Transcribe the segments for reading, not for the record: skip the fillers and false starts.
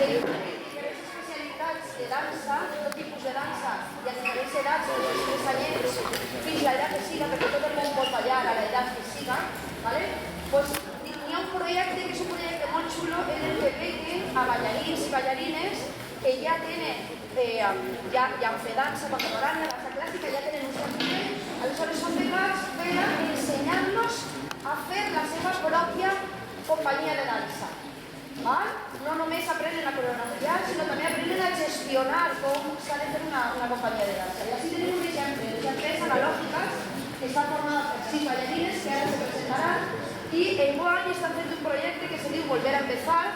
Diferents especialitats de dansa, tot tipus de dansa i a diferents edats, dels 3 anyets fins a l'edat que siga, perquè tot el món pot ballar a l'edat que siga, ¿vale? Pues hi ha un projecte que és un projecte molt xulo en el que venen a ballarins i ballarines que ja tenen, ja han fet dansa contemporània, dansa clàssica, ja tenen un cert nivell, aleshores són becats per ensenyar-los a fer la seva pròpia companyia de dansa. No només aprenen a coreografiar, sinó també aprenen a gestionar com s'ha de fer una companyia de dansa. I així tenim un exemple, les 3 analògiques que estan formades per 6 ballarines que ara se presentaran i enguany estan fent un projecte que se diu Volver a Empezar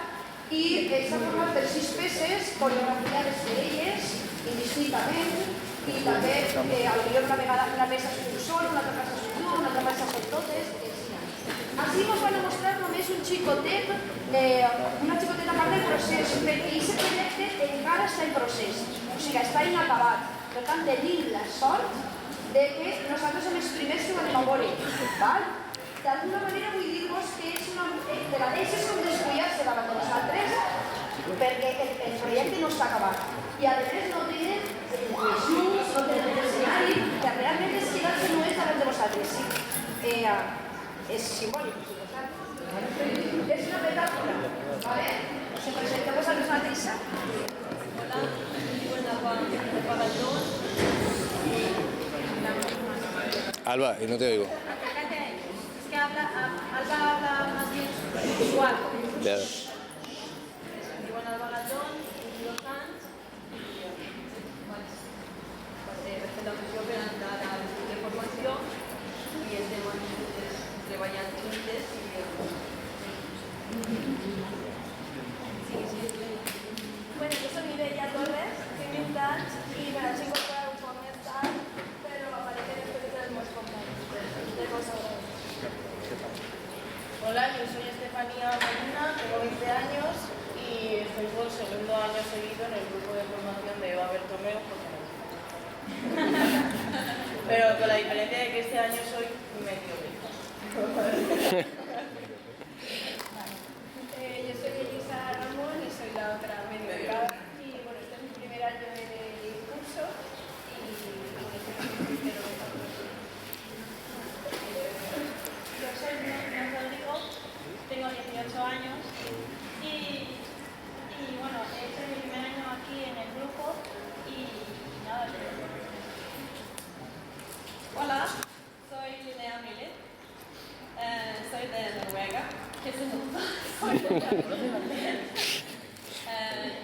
i està format per 6 peces coreografiades per elles, indistintament, i també potser una vegada una peça és un sol, una altra peça és un duo, una altra peça són totes. Així ens van a mostrar només un xicotet, una xicoteta part del procés, perquè aquest projecte encara està en procés, o sigui, està inacabat. Per tant, tenim la sort de que nosaltres som els primers que ho anem a veure. D'alguna manera vull dir-vos que te la deixes com despujar-se davant de nosaltres, perquè el projecte no està acabat. I a més no tenen els llums, no tenen l'escenari, que realment és quedar-se només davant de vosaltres. És simbòlic, és una metàfora, ¿vale? Se presenta vosaltres mateixa. Hola, digo en la Pagatón. Alba, y no te oigo. Acércate ahí. Es que Alba habla más bien visual. Ya. Digo en Alba Gatón, Diego Sanz y respecto a que yo voy a dar de formación y el tema es treballant juntes i... Bueno, yo soy Mireia Torres, tengo 20 anys i me vaig incorporar un poc més tard, però aparece després dels meus companys de Kosovo. Hola, yo soy Estefanía Molina, tengo 20 años y estoy por segundo año seguido en el grupo de formación de Eva Bertomeu, pero con la diferencia de que este año soy medio rica. Yo soy Elisa Ramón y soy la otra medio becada. Y bueno, este es mi primer año en el curso y espero Yo soy Inés Rodrigo, tengo 18 años y bueno, este es mi primer año aquí en el grupo y nada, Hola, soy Linnea Millet, soy de Noruega, que es un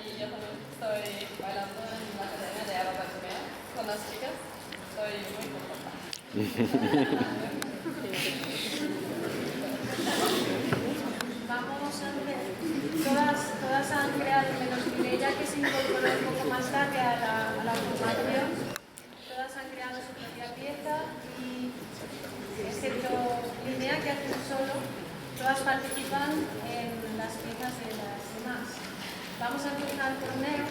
y yo estoy bailando en la academia de Eva Bertomeu con las chicas, soy muy contenta. Vamos a ver, todas han creado, menos Mireia, que se incorporó un poco más tarde a la formación. Todas han creado su propia pieza y, excepto Linnea, que hace un solo, todas participan en las piezas de las demás. Vamos a empezar por Neus.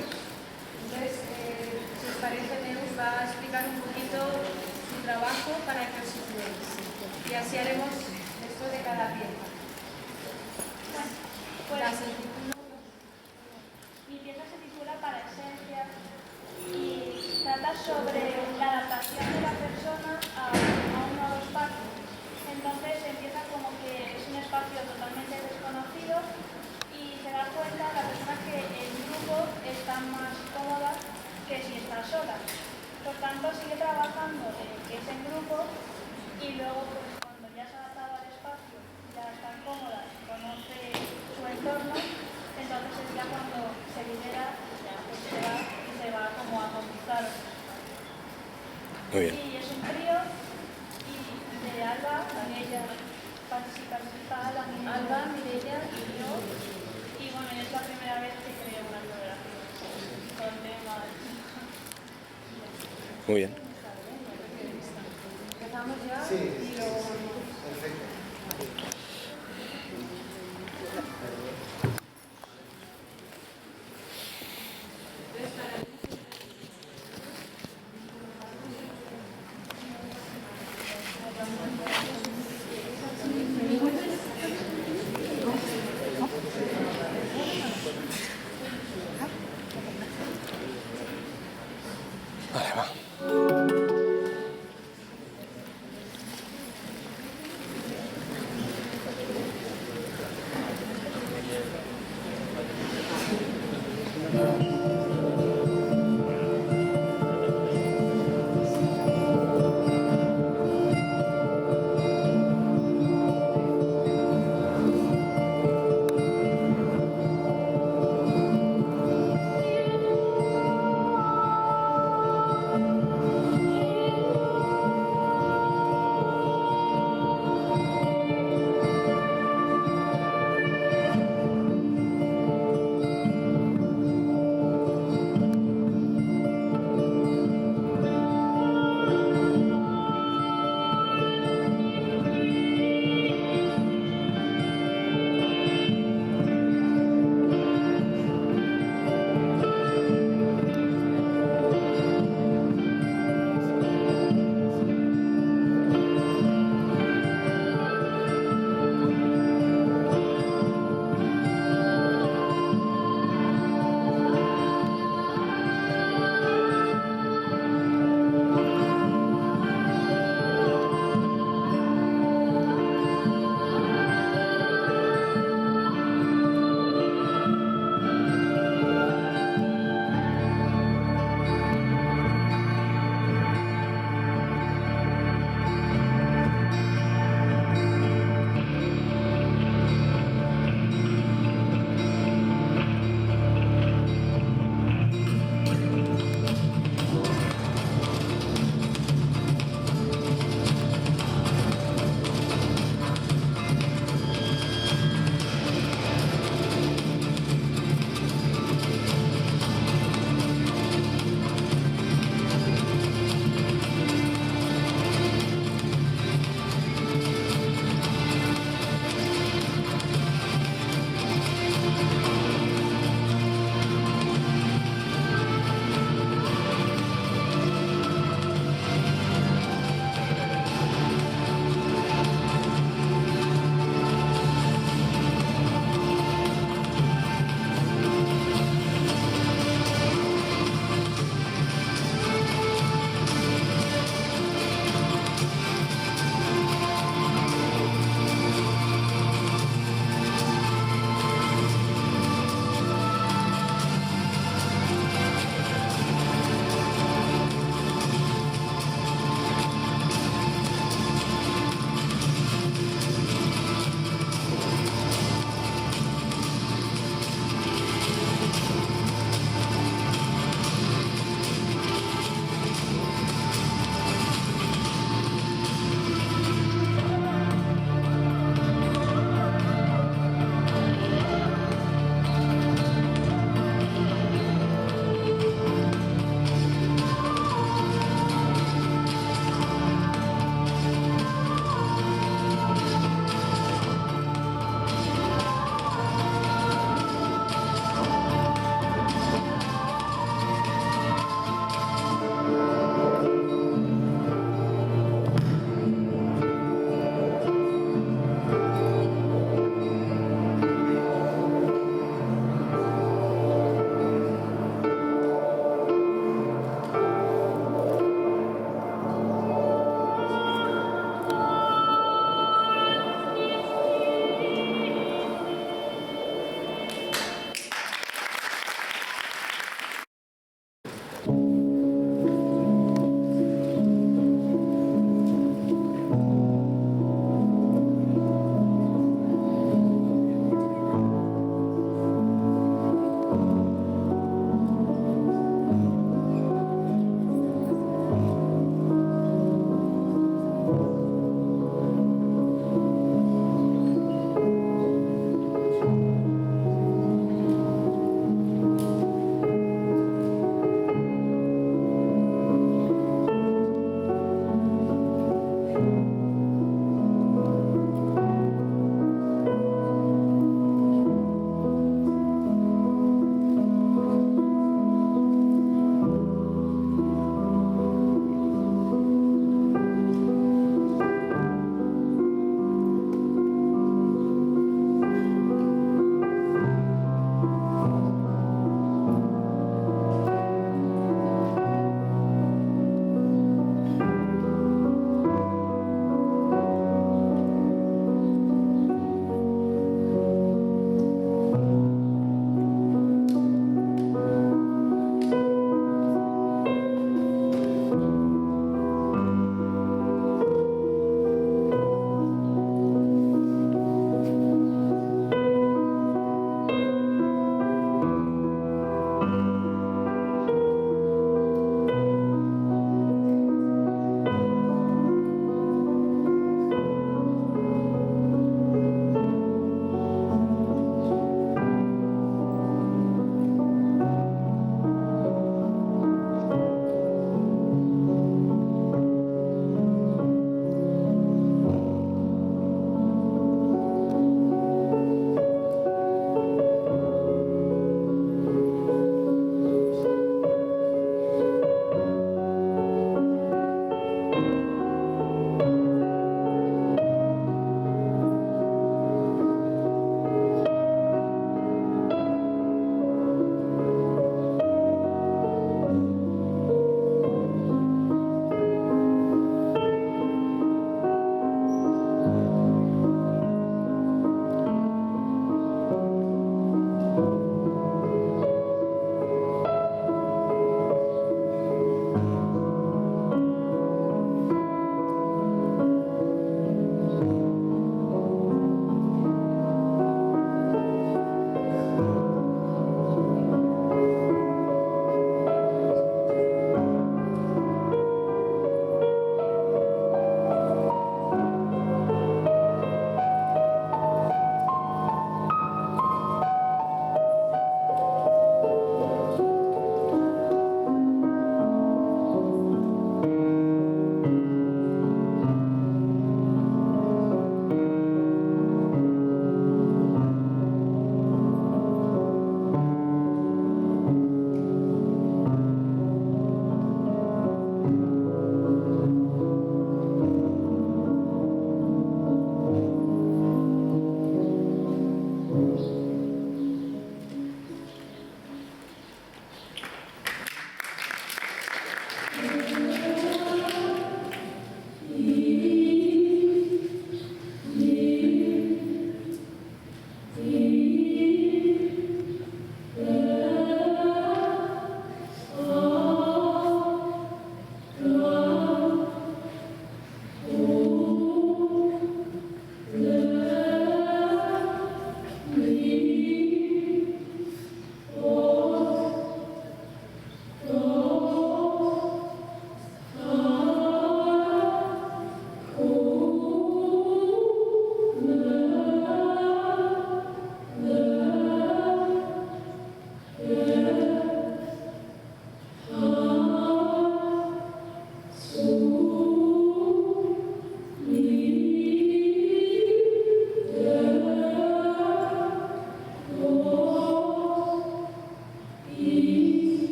Entonces, si os parece, Neus va a explicar un poquito su trabajo para que os situéis. Y así haremos después de cada pieza. Mi pieza se titula Para Esencia y trata sobre la adaptación de la persona a un nuevo espacio. Entonces empieza como que es un espacio totalmente desconocido y se da cuenta la persona que en grupo está más cómoda que si está sola. Por tanto sigue trabajando que es en grupo y luego pues cuando ya se ha adaptado al espacio, ya está cómoda, conoce su entorno, entonces es ya cuando se libera, ya pues se va y se va como a conquistar. Muy bien. Y es un trío y de Alba, Mireia participa Alba, Mireia y yo. Y bueno, es la primera vez que creo una coreografía con temas. Muy bien. Empezamos ya Sí, y luego... perfecto. Vale, va.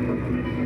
Thank you.